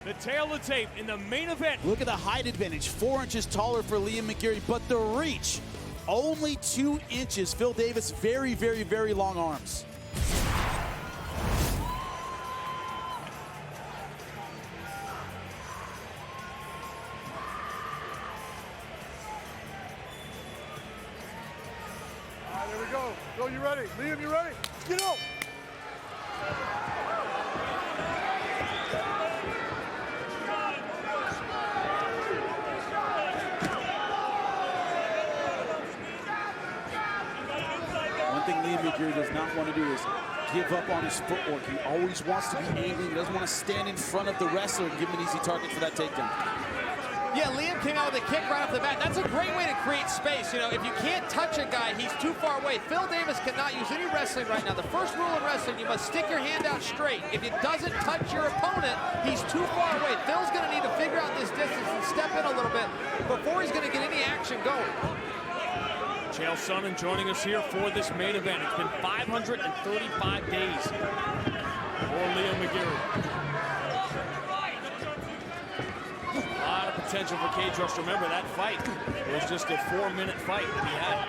The tail of the tape in the main event. Look at the height advantage, 4 inches taller for Liam McGeary, but the reach, only 2 inches. Phil Davis, very, very, very long arms. All right, there we go. Phil, you ready? Liam, you ready? Get up! One thing Liam McGeary does not want to do is give up on his footwork. He always wants to be angling. He doesn't want to stand in front of the wrestler and give him an easy target for that takedown. Yeah, Liam came out with a kick right off the bat. That's a great way to create space. You know, if you can't touch a guy, he's too far away. Phil Davis cannot use any wrestling right now. The first rule in wrestling, you must stick your hand out straight. If it doesn't touch your opponent, he's too far away. Phil's going to need to figure out this distance and step in a little bit before he's going to get any action going. Chael Sonnen joining us here for this main event. It's been 535 days for Liam McGeary. A lot of potential for cage rush. Remember, that fight was just a 4-minute fight that he had.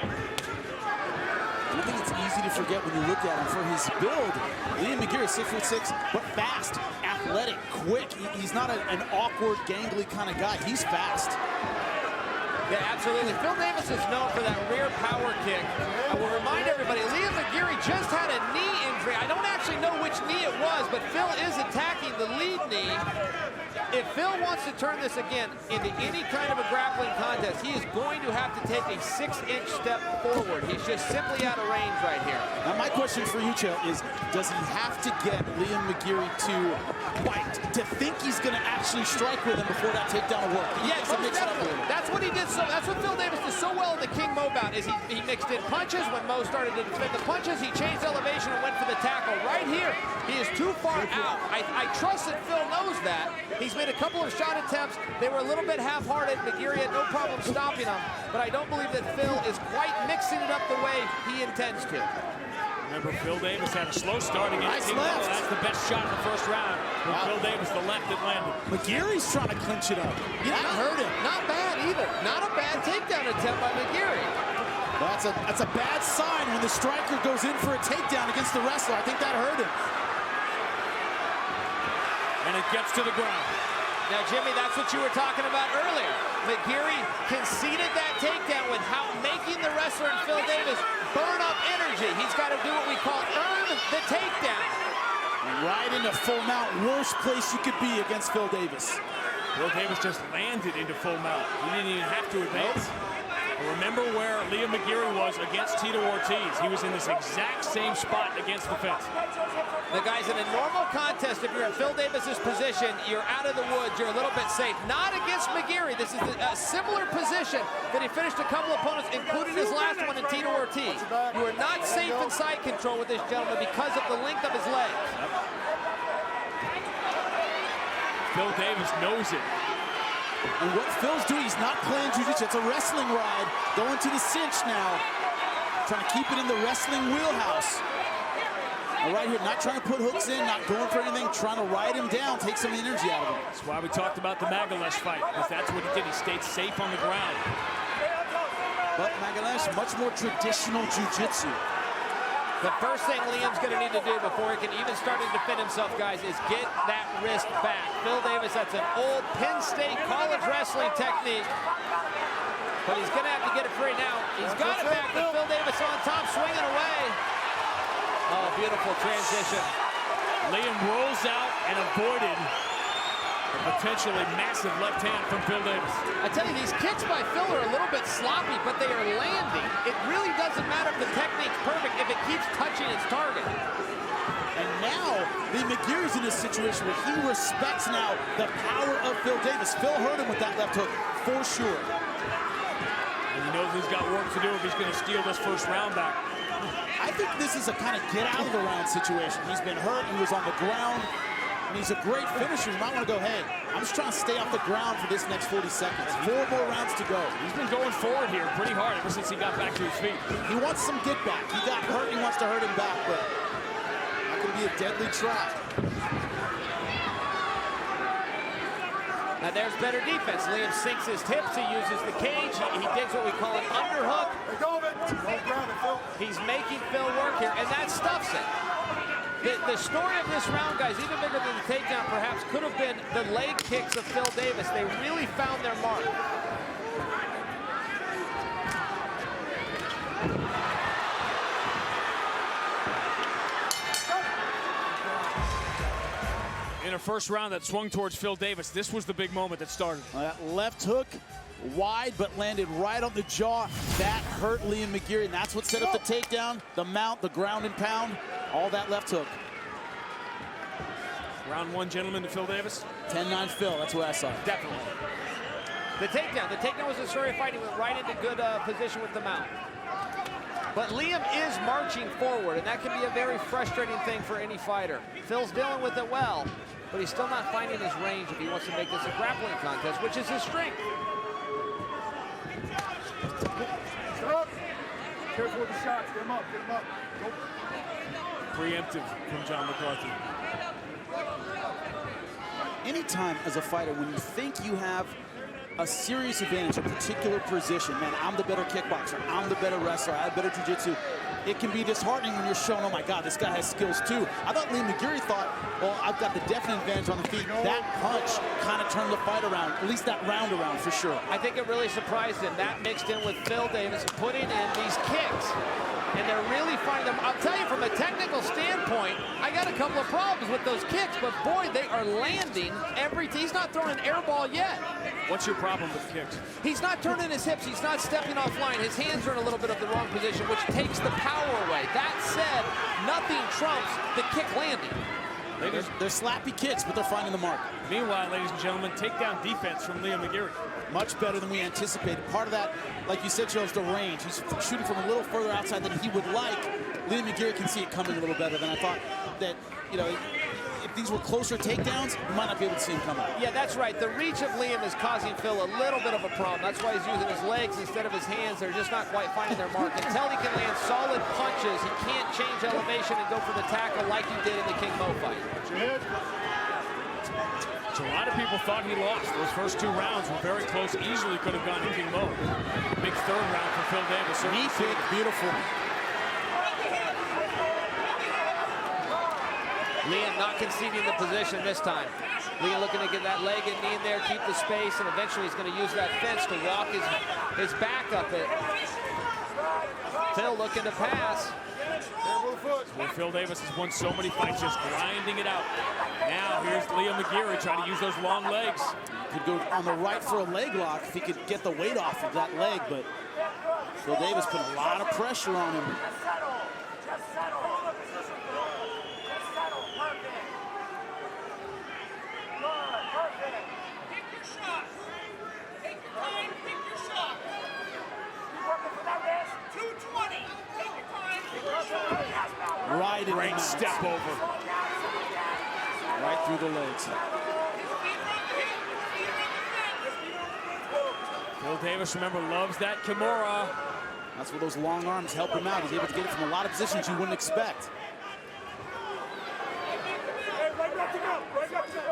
I think it's easy to forget when you look at him for his build. Liam McGeary is 6'6", but fast, athletic, quick. He's not an awkward, gangly kind of guy. He's fast. Yeah, absolutely. Phil Davis is known for that rear power kick. I will remind everybody, Liam McGeary just had a knee injury. I don't actually know which knee it was, but Phil is attacking the lead knee. If Phil wants to turn this again into any kind of a grappling contest, he is going to have to take a 6-inch step forward. He's just simply out of range right here. Now, my question for you, Chael, is does he have to get Liam McGeary to bite, to think he's going to actually strike with him before that takedown will work? Yeah, that's what he did. So that's what Phil Davis did so well in the King Mo bout, is he mixed in punches. When Mo started to defend the punches, he changed elevation and went for the tackle. Right here, he is too far out. I trust that Phil knows that. He's made a couple of shot attempts. They were a little bit half-hearted. McGeary had no problem stopping them, but I don't believe that Phil is quite mixing it up the way he intends to. Remember, Phil Davis had a slow start against King Mo. That's the best shot in the first round. Wow. Phil Davis, the left that landed. McGeary's trying to clinch it up. Yeah, that hurt him. Not bad either. Not a bad takedown attempt by McGeary. Well, that's a bad sign when the striker goes in for a takedown against the wrestler. I think that hurt him. And it gets to the ground. Now, Jimmy, that's what you were talking about earlier. McGeary conceded that takedown without making the wrestler and Phil Davis burn up energy. He's got to do what we call earn the takedown. Right into full mount. Worst place you could be against Phil Davis. Phil Davis just landed into full mount. He didn't even have to advance. Remember where Liam McGeary was against Tito Ortiz. He was in this exact same spot against the fence. The guys, in a normal contest, if you're in Phil Davis's position, you're out of the woods, you're a little bit safe. Not against McGeary. This is a similar position that he finished a couple opponents, including his last one in Tito Ortiz. You are not safe in side control with this gentleman because of the length of his legs. Phil Davis knows it. And what Phil's doing, he's not playing jiu-jitsu. It's a wrestling ride. Going to the cinch now. Trying to keep it in the wrestling wheelhouse. And right here, not trying to put hooks in, not going for anything, trying to ride him down, take some of the energy out of him. That's why we talked about the Magalesh fight, because that's what he did. He stayed safe on the ground. But Magalesh, much more traditional jiu-jitsu. The first thing Liam's going to need to do before he can even start to defend himself, guys, is get that wrist back. Phil Davis, that's an old Penn State college wrestling technique. But he's going to have to get it free now. He's got it back, but Phil Davis on top, swinging away. Oh, beautiful transition. Liam rolls out and avoided a potentially massive left hand from Phil Davis. I tell you, these kicks by Phil are a little bit sloppy, but they are landing. It really doesn't matter if the technique's perfect if it keeps touching its target. And now, Liam McGeary's in a situation where he respects now the power of Phil Davis. Phil hurt him with that left hook, for sure. And he knows he's got work to do if he's going to steal this first round back. I think this is a kind of get out of the round situation. He's been hurt, he was on the ground, and he's a great finisher. You might want to go, hey, I'm just trying to stay off the ground for this next 40 seconds. 4 more rounds to go. He's been going forward here pretty hard ever since he got back to his feet. He wants some get back. He got hurt, he wants to hurt him back, but that could be a deadly trap. Now there's better defense. Liam sinks his hips, he uses the cage, he digs what we call an underhook. He's making Phil work here, and that stuffs it. The story of this round, guys, even bigger than the takedown perhaps, could have been the leg kicks of Phil Davis. They really found their mark. In a first round that swung towards Phil Davis, this was the big moment that started. That left hook, wide, but landed right on the jaw. That hurt Liam McGeary, and that's what set up the takedown, the mount, the ground and pound, all that left hook. Round one, gentlemen, to Phil Davis. 10-9 Phil, that's what I saw. Definitely. The takedown was the story of fighting. He went right into good position with the mount. But Liam is marching forward, and that can be a very frustrating thing for any fighter. Phil's dealing with it well, but he's still not finding his range if he wants to make this a grappling contest, which is his strength. Stop. Careful with the shots. Get him up. Get him up. Nope. Preemptive from John McCarthy. Anytime as a fighter, when you think you have a serious advantage, a particular position, man, I'm the better kickboxer, I'm the better wrestler, I have better jiu-jitsu, it can be disheartening when you're shown, oh my God, this guy has skills too. I thought Liam McGeary thought, well, I've got the definite advantage on the feet. That punch kind of turned the fight around, at least that round around for sure. I think it really surprised him. That mixed in with Phil Davis putting in these kicks. And they're really finding them. I'll tell you, from a technical standpoint, I got a couple of problems with those kicks, but boy, they are landing every time. He's not throwing an air ball yet. What's your problem with kicks? He's not turning his hips. He's not stepping offline. His hands are in a little bit of the wrong position, which takes the power away. That said, nothing trumps the kick landing. They're slappy kicks, but they're finding the mark. Meanwhile, ladies and gentlemen, takedown defense from Liam McGeary. Much better than we anticipated. Part of that, like you said, Joe, is the range. He's shooting from a little further outside than he would like. Liam McGeary can see it coming a little better than I thought. That, you know, if these were closer takedowns, you might not be able to see him coming. Yeah, that's right. The reach of Liam is causing Phil a little bit of a problem. That's why he's using his legs instead of his hands. They're just not quite finding their mark. Until he can land solid punches, he can't change elevation and go for the tackle like he did in the King Mo fight. So a lot of people thought he lost. Those first two rounds were very close. Easily could have gone to King Mo. Big third round for Phil Davis. Knee kick, beautiful. Liam not conceding the position this time. Liam looking to get that leg and knee in there, keep the space, and eventually he's going to use that fence to walk his back up it. Phil looking to pass. Where Phil Davis has won so many fights, just grinding it out. Now here's Liam McGeary trying to use those long legs. Could go on the right for a leg lock if he could get the weight off of that leg, but Phil Davis put a lot of pressure on him. Right in Great step over. Right through the legs. Phil Davis, remember, loves that Kimura. That's where those long arms help him out. He's able to get it from a lot of positions you wouldn't expect.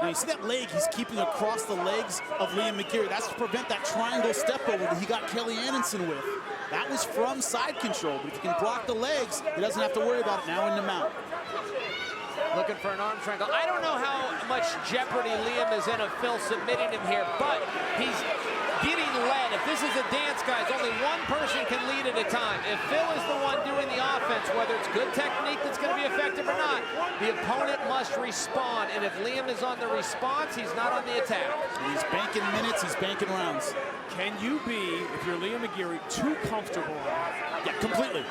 Now you see that leg he's keeping across the legs of Liam McGeary. That's to prevent that triangle step over that he got Kelly Anderson with. That was from side control, but if you can block the legs, he doesn't have to worry about it now in the mount. Looking for an arm triangle. I don't know how much jeopardy Liam is in of Phil submitting him here, but he's getting led. If this is a dance, guys, only one person can lead at a time. If Phil is the one doing the offense, whether it's good technique that's going to be effective or not, the opponent must respond. And if Liam is on the response, he's not on the attack. He's banking minutes, he's banking rounds. Can you be, if you're Liam McGeary, too comfortable? Yeah, completely.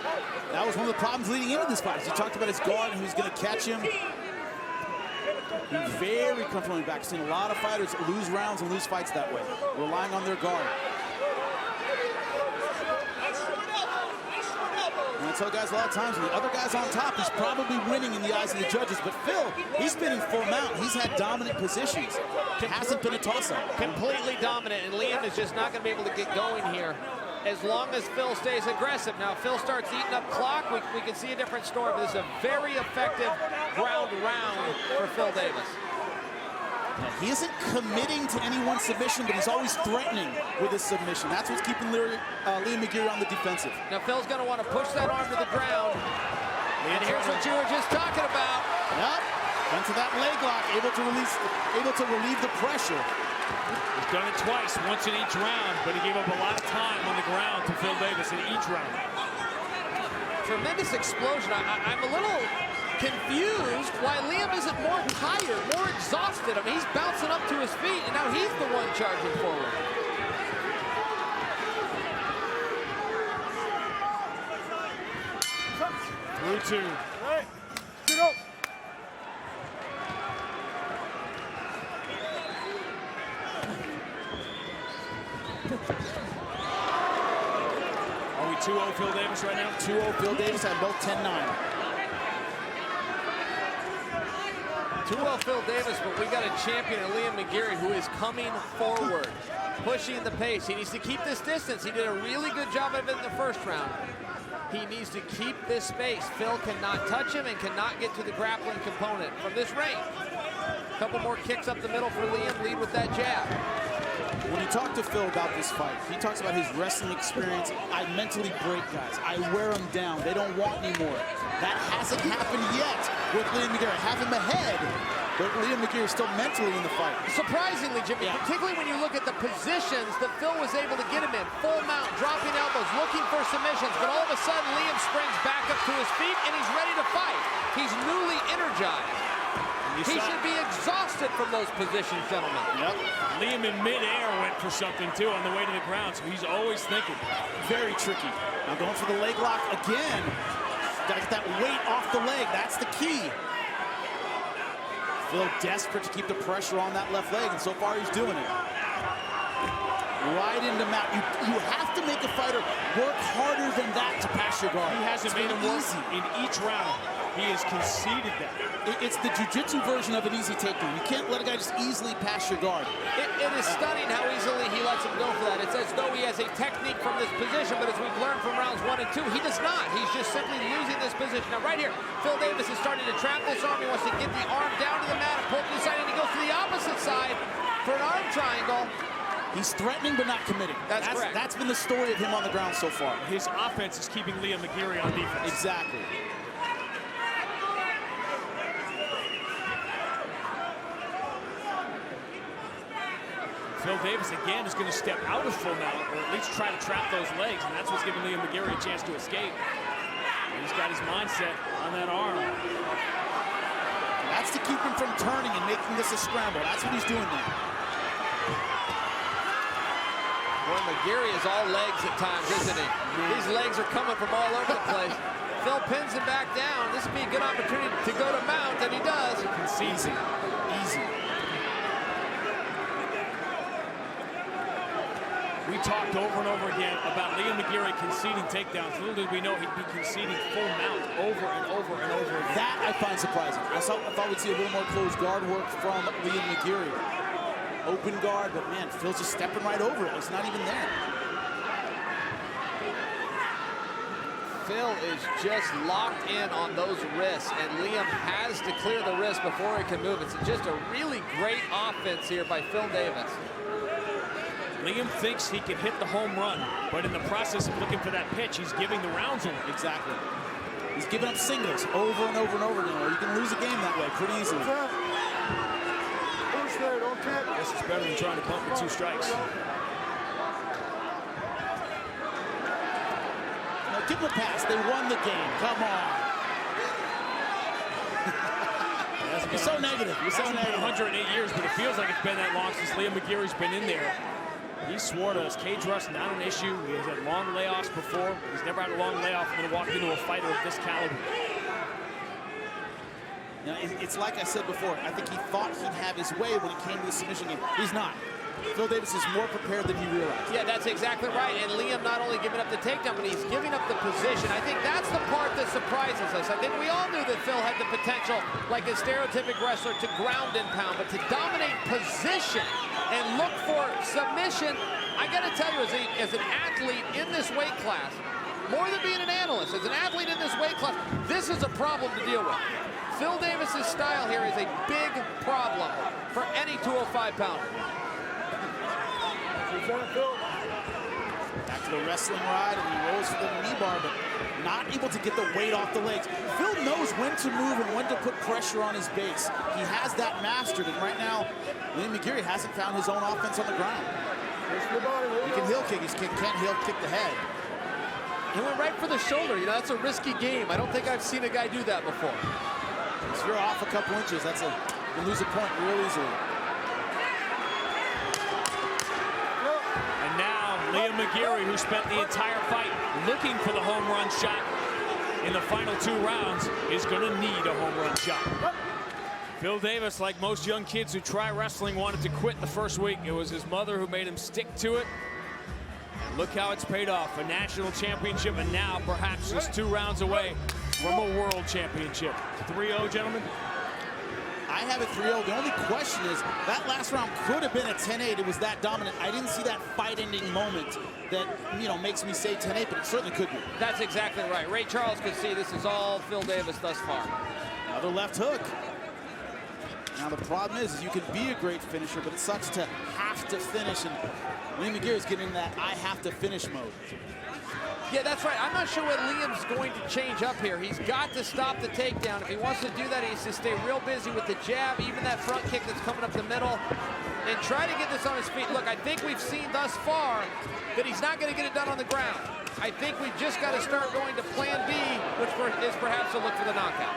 That was one of the problems leading into this fight. He talked about his guard and who's going to catch him. He's very comfortable in the back. I've seen a lot of fighters lose rounds and lose fights that way, relying on their guard. And I tell guys a lot of times, when the other guy's on top, he's probably winning in the eyes of the judges. But Phil, he's been in full mount. He's had dominant positions. It hasn't been a toss-up. Completely dominant, and Liam is just not going to be able to get going here as long as Phil stays aggressive. Now, if Phil starts eating up clock, we can see a different story. But this is a very effective ground round for Phil Davis. He isn't committing to any one submission, but he's always threatening with his submission. That's what's keeping Liam McGeary on the defensive. Now Phil's going to want to push that arm to the ground. And here's what you were just talking about. Yep, into that leg lock, able to relieve the pressure. He's done it twice, once in each round, but he gave up a lot of time on the ground to Phil Davis in each round. Tremendous explosion. I'm a little confused why Liam isn't more tired, more exhausted. I mean, he's bouncing up to his feet, and now he's the one charging forward. Through 2. All right, get up. Are we 2-0 Phil Davis right now? 2-0 Phil Davis at both 10-9. 2-0 Phil Davis, but we got a champion in Liam McGeary who is coming forward, pushing the pace. He needs to keep this distance. He did a really good job of it in the first round. He needs to keep this space. Phil cannot touch him and cannot get to the grappling component from this range. A couple more kicks up the middle for Liam. Lead with that jab. When you talk to Phil about this fight, he talks about his wrestling experience. I mentally break guys. I wear them down. They don't want me more. That hasn't happened yet with Liam McGeary. I have him ahead, but Liam McGeary is still mentally in the fight. Surprisingly, Jimmy, particularly when you look at the positions that Phil was able to get him in. Full mount, dropping elbows, looking for submissions, but all of a sudden Liam springs back up to his feet and he's ready to fight. He's newly energized. He should be exhausted from those positions, gentlemen. Yep. Liam in midair went for something, too, on the way to the ground, so he's always thinking. Very tricky. Now going for the leg lock again. Got to get that weight off the leg. That's the key. Phil desperate to keep the pressure on that left leg, and so far he's doing it. Right into mount. You have to make a fighter work harder than that to pass your guard. He hasn't made him work in each round. He has conceded that. It's the jiu-jitsu version of an easy takedown. You can't let a guy just easily pass your guard. It is stunning how easily he lets him go for that. It's as though he has a technique from this position, but as we've learned from rounds 1 and 2, he does not. He's just simply losing this position. Now right here, Phil Davis is starting to trap this arm. He wants to get the arm down to the mat and pull to the side, and he goes to the opposite side for an arm triangle. He's threatening but not committing. That's correct. That's been the story of him on the ground so far. His offense is keeping Liam McGeary on defense. Exactly. Phil Davis, again, is going to step out of full mount, or at least try to trap those legs, and that's what's giving Liam McGeary a chance to escape. And he's got his mindset on that arm. That's to keep him from turning and making this a scramble. That's what he's doing there. Boy, McGeary is all legs at times, isn't he? These legs are coming from all over the place. Phil pins him back down. This would be a good opportunity to go to mount, and he does. Easy. Easy. We talked over and over again about Liam McGeary conceding takedowns. Little did we know he'd be conceding full mount over and over and over again. That I find surprising. I thought we'd see a little more closed guard work from Liam McGeary. Open guard, but man, Phil's just stepping right over it. It's not even there. Phil is just locked in on those wrists, and Liam has to clear the wrist before he can move. It's just a really great offense here by Phil Davis. Liam thinks he can hit the home run, but in the process of looking for that pitch, he's giving the rounds away. Exactly. He's giving up singles over and over and over again. You can lose a game that way pretty easily. Push there, don't tap. Guess it's better than trying to pump with 2 strikes. Now give him a pass. They won the game. Come on. You're so negative. You're so negative. 108 years, but it feels like it's been that long since Liam McGeary's been in there. He swore to us, cage rust, not an issue. He has had long layoffs before. He's never had a long layoff and then walked into a fighter of this caliber. You know, it's like I said before. I think he thought he'd have his way when it came to the submission game. He's not. Phil Davis is more prepared than he realized. Yeah, that's exactly right. And Liam not only giving up the takedown, but he's giving up the position. I think that's the part that surprises us. I think we all knew that Phil had the potential, like a stereotypic wrestler, to ground and pound, but to dominate position and look for submission, I got to tell you, as an athlete in this weight class, more than being an analyst, as an athlete in this weight class, this is a problem to deal with. Phil Davis's style here is a big problem. for any 205-pounder. Back to the wrestling ride, and he rolls for the knee bar, but not able to get the weight off the legs. Phil knows when to move and when to put pressure on his base. He has that mastered, and right now, Liam McGeary hasn't found his own offense on the ground. He can heel kick, he can't heel kick the head. He went right for the shoulder. You know, that's a risky game. I don't think I've seen a guy do that before. If you're off a couple inches, you can lose a point real easily. And now Liam McGeary, who spent the entire fight looking for the home run shot in the final 2 rounds, is going to need a home run shot. Phil Davis, like most young kids who try wrestling, wanted to quit the first week. It was his mother who made him stick to it. And look how it's paid off. A national championship, and now perhaps just 2 rounds away from a world championship. 3-0, gentlemen? I have it 3-0. The only question is, that last round could have been a 10-8. It was that dominant. I didn't see that fight-ending moment that, you know, makes me say 10-8, but it certainly could be. That's exactly right. Ray Charles could see this is all Phil Davis thus far. Another left hook. Now the problem is you can be a great finisher, but it sucks to have to finish, and Liam McGeary's getting in that I have to finish mode. Yeah, that's right. I'm not sure what Liam's going to change up here. He's got to stop the takedown. If he wants to do that, he needs to stay real busy with the jab, even that front kick that's coming up the middle, and try to get this on his feet. Look, I think we've seen thus far that he's not going to get it done on the ground. I think we've just got to start going to plan B, which is perhaps a look for the knockout.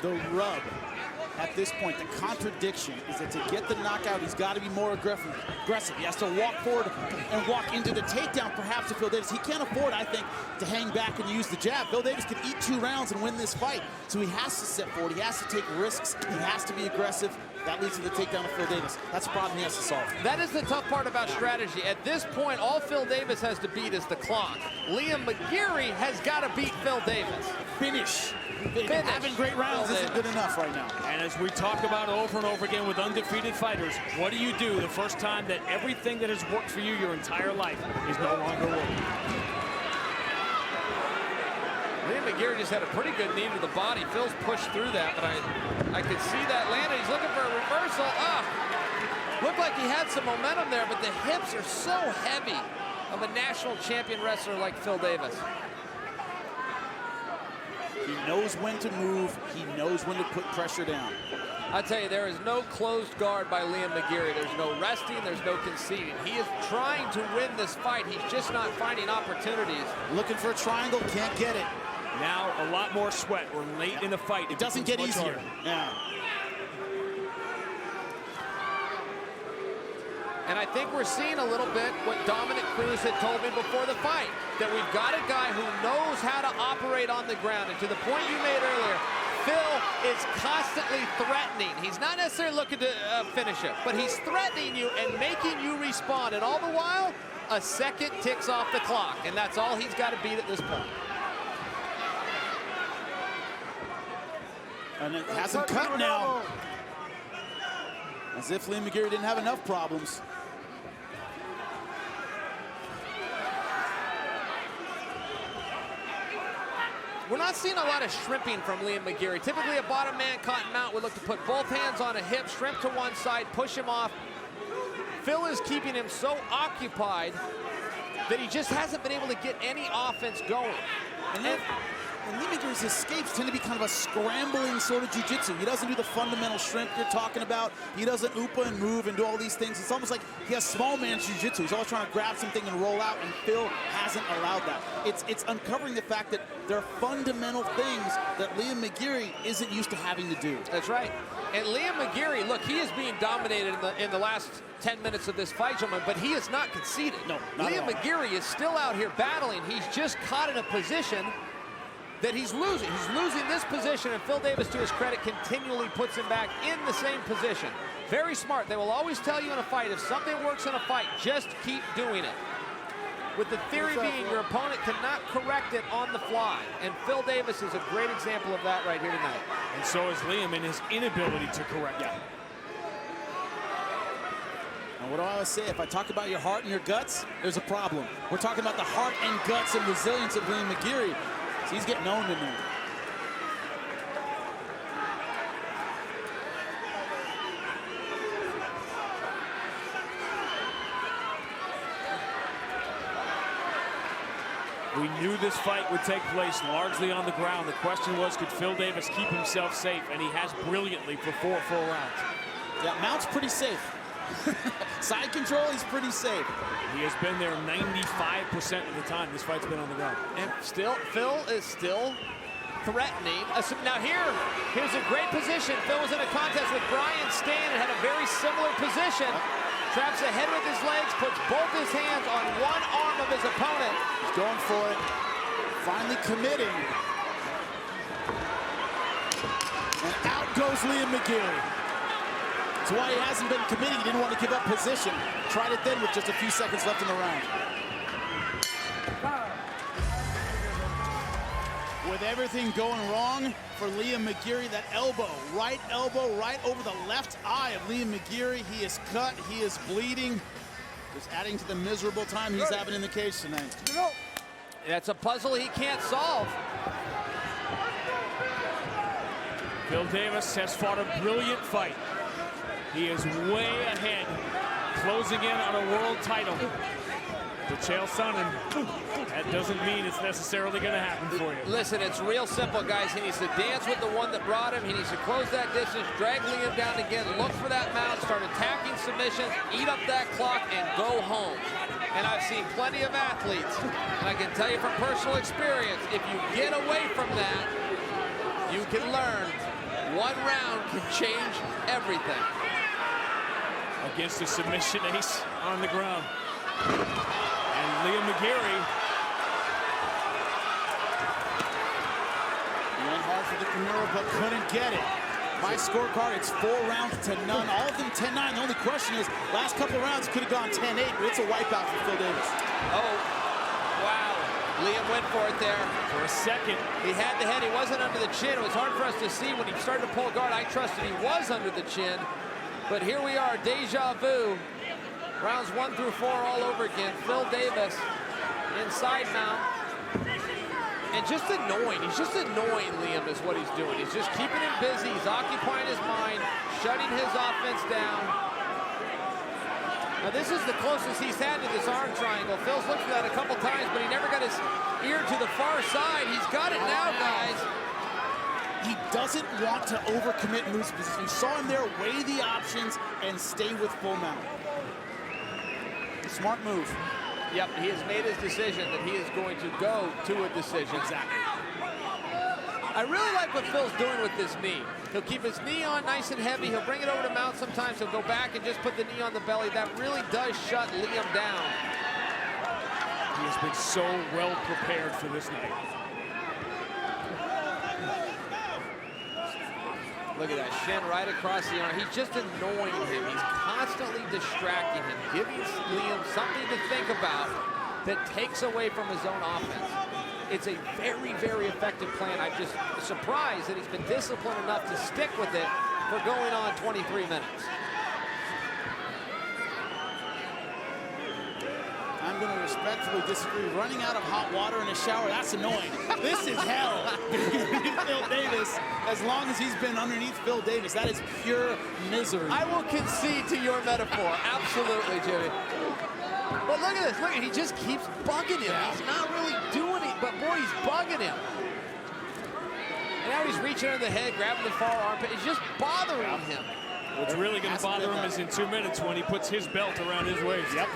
The rub at this point, the contradiction, is that to get the knockout, he's got to be more aggressive. He has to walk forward and walk into the takedown, perhaps, to Phil Davis. He can't afford, I think, to hang back and use the jab. Phil Davis can eat 2 rounds and win this fight, so he has to step forward. He has to take risks. He has to be aggressive. That leads to the takedown of Phil Davis. That's a problem he has to solve. That is the tough part about strategy. At this point, all Phil Davis has to beat is the clock. Liam McGeary has got to beat Phil Davis. Finish. Having great rounds isn't good enough right now. And as we talk about over and over again with undefeated fighters, what do you do the first time that everything that has worked for you your entire life is no longer working? Liam McGeary just had a pretty good knee to the body. Phil's pushed through that, but I could see that landing. He's looking for a reversal. Looked like he had some momentum there, but the hips are so heavy of a national champion wrestler like Phil Davis. He knows when to move. He knows when to put pressure down. I tell you, there is no closed guard by Liam McGeary. There's no resting. There's no conceding. He is trying to win this fight. He's just not finding opportunities. Looking for a triangle, can't get it. Now a lot more sweat. We're late in the fight. It doesn't get easier. Yeah. And I think we're seeing a little bit what Dominic Cruz had told me before the fight, that we've got a guy who knows how to operate on the ground. And to the point you made earlier, Phil is constantly threatening. He's not necessarily looking to finish it, but he's threatening you and making you respond. And all the while, a second ticks off the clock. And that's all he's got to beat at this point. And it hasn't cut now. As if Liam McGeary didn't have enough problems. We're not seeing a lot of shrimping from Liam McGeary. Typically, a bottom man caught mount would look to put both hands on a hip, shrimp to one side, push him off. Phil is keeping him so occupied that he just hasn't been able to get any offense going. And Liam McGeary's escapes tend to be kind of a scrambling sort of jiu-jitsu. He doesn't do the fundamental shrimp you're talking about. He doesn't oopa and move and do all these things. It's almost like he has small man's jiu-jitsu. He's always trying to grab something and roll out, and Phil hasn't allowed that. It's uncovering the fact that there are fundamental things that Liam McGeary isn't used to having to do. That's right. And Liam McGeary, look, he is being dominated in the last 10 minutes of this fight, gentlemen, but he is not conceded. No, not Liam McGeary is still out here battling. He's just caught in a position that he's losing. He's losing this position, and Phil Davis, to his credit, continually puts him back in the same position. Very smart. They will always tell you in a fight, if something works in a fight, just keep doing it. With the theory being your opponent cannot correct it on the fly. And Phil Davis is a great example of that right here tonight. And so is Liam in his inability to correct it. And what do I always say? If I talk about your heart and your guts, there's a problem. We're talking about the heart and guts and resilience of Liam McGeary. So he's getting owned in there. We knew this fight would take place largely on the ground. The question was, could Phil Davis keep himself safe? And he has brilliantly for 4 full rounds. Yeah, Mount's pretty safe. Side control, he's pretty safe. He has been there 95% of the time this fight's been on the ground. And still, Phil is still threatening. Now here's a great position. Phil was in a contest with Brian Stan and had a very similar position. Traps ahead with his legs, puts both his hands on one arm of his opponent. He's going for it. Finally committing. And out goes Liam McGeary. That's why he hasn't been committing. He didn't want to give up position. Tried it then with just a few seconds left in the round. With everything going wrong for Liam McGeary, that elbow right over the left eye of Liam McGeary. He is cut, he is bleeding. Just adding to the miserable time he's having in the cage tonight. That's a puzzle he can't solve. Phil Davis has fought a brilliant fight. He is way ahead, closing in on a world title. The Chael Sonnen, that doesn't mean it's necessarily going to happen for you. Listen, it's real simple, guys. He needs to dance with the one that brought him. He needs to close that distance, drag Liam down again, look for that mount, start attacking submissions, eat up that clock, and go home. And I've seen plenty of athletes, and I can tell you from personal experience, if you get away from that, you can learn. One round can change everything. Against a submission ace on the ground. And Liam McGeary. Went hard for the Kimura, but couldn't get it. My scorecard, it's 4 rounds to none. All of them 10-9. The only question is, last couple rounds could have gone 10-8, but it's a wipeout for Phil Davis. Oh, wow. Liam went for it there. For a second. He had the head. He wasn't under the chin. It was hard for us to see when he started to pull guard. I trusted he was under the chin. But here we are, deja vu. Rounds 1 through 4 all over again. Phil Davis inside mount. And just annoying. He's just annoying Liam is what he's doing. He's just keeping him busy. He's occupying his mind, shutting his offense down. Now this is the closest he's had to this arm triangle. Phil's looked for that a couple times, but he never got his ear to the far side. He's got it now, guys. He doesn't want to overcommit and lose position. You saw him there, weigh the options, and stay with full mount. Smart move. Yep, he has made his decision that he is going to go to a decision. Exactly. I really like what Phil's doing with this knee. He'll keep his knee on nice and heavy. He'll bring it over to mount sometimes. He'll go back and just put the knee on the belly. That really does shut Liam down. He has been so well prepared for this night. Look at that shin right across the arm. He's just annoying him. He's constantly distracting him, giving Liam something to think about that takes away from his own offense. It's a very, very effective plan. I'm just surprised that he's been disciplined enough to stick with it for going on 23 minutes. I'm going to respectfully disagree. Running out of hot water in a shower, that's annoying. This is hell. Phil Davis, as long as he's been underneath Phil Davis, that is pure misery. I will concede to your metaphor. Absolutely, Jimmy. But look at this. Look, he just keeps bugging him. Yeah. He's not really doing it, but boy, he's bugging him. And now he's reaching under the head, grabbing the far armpit. It's just bothering him. What's really going to bother him is in 2 minutes when he puts his belt around his waist. Yep.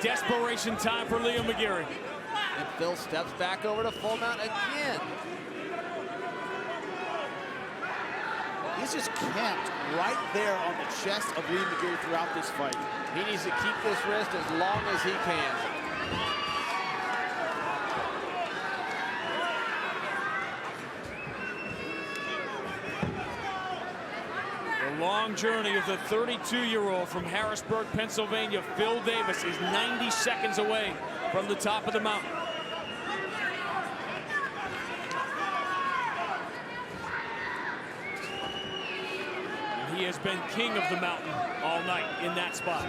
Desperation time for Liam McGeary. And Phil steps back over to full mount again. He's just camped right there on the chest of Liam McGeary throughout this fight. He needs to keep this wrist as long as he can. The long journey of the 32-year-old from Harrisburg, Pennsylvania, Phil Davis, is 90 seconds away from the top of the mountain. And he has been king of the mountain all night in that spot.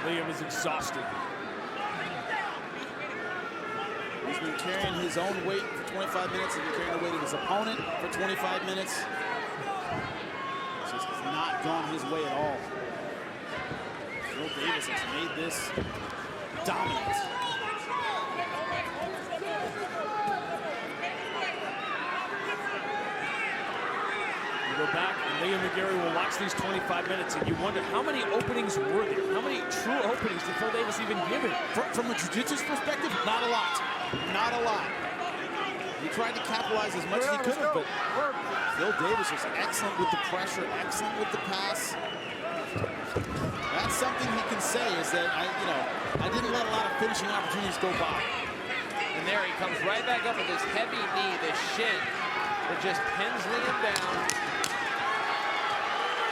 Liam is exhausted. He's been carrying his own weight for 25 minutes. He's been carrying the weight of his opponent for 25 minutes. It's just not gone his way at all. Phil Davis has made this dominant. Go back, and Liam McGeary will watch these 25 minutes, and you wonder how many openings were there? How many true openings did Phil Davis even give it? From a jiu-jitsu perspective, not a lot. Not a lot. He tried to capitalize as much as he could have, but Phil Davis was excellent with the pressure, excellent with the pass. That's something he can say, is that I didn't let a lot of finishing opportunities go by. And there he comes right back up with this heavy knee, this shin, that just pins Liam down.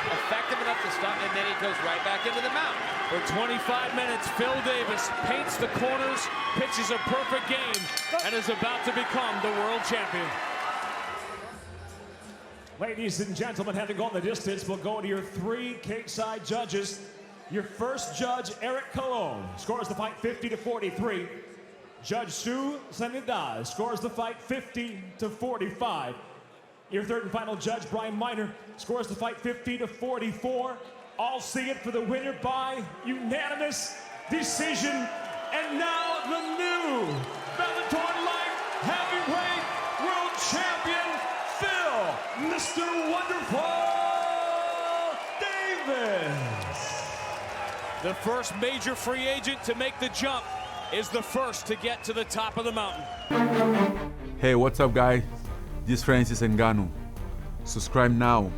Effective enough to stop, and then he goes right back into the mount. For 25 minutes, Phil Davis paints the corners, pitches a perfect game, and is about to become the world champion. Ladies and gentlemen, having gone the distance, we'll go to your 3 cage-side judges. Your first judge, Eric Colon, scores the fight 50-43. Judge Sue Sanidad scores the fight 50-45. Your third and final judge, Brian Miner, scores the fight 50-44. All see it for the winner by unanimous decision. And now the new Bellator Light Heavyweight World Champion, Phil, Mr. Wonderful Davis. The first major free agent to make the jump is the first to get to the top of the mountain. Hey, what's up, guys? This is Francis Ngannou. Subscribe now.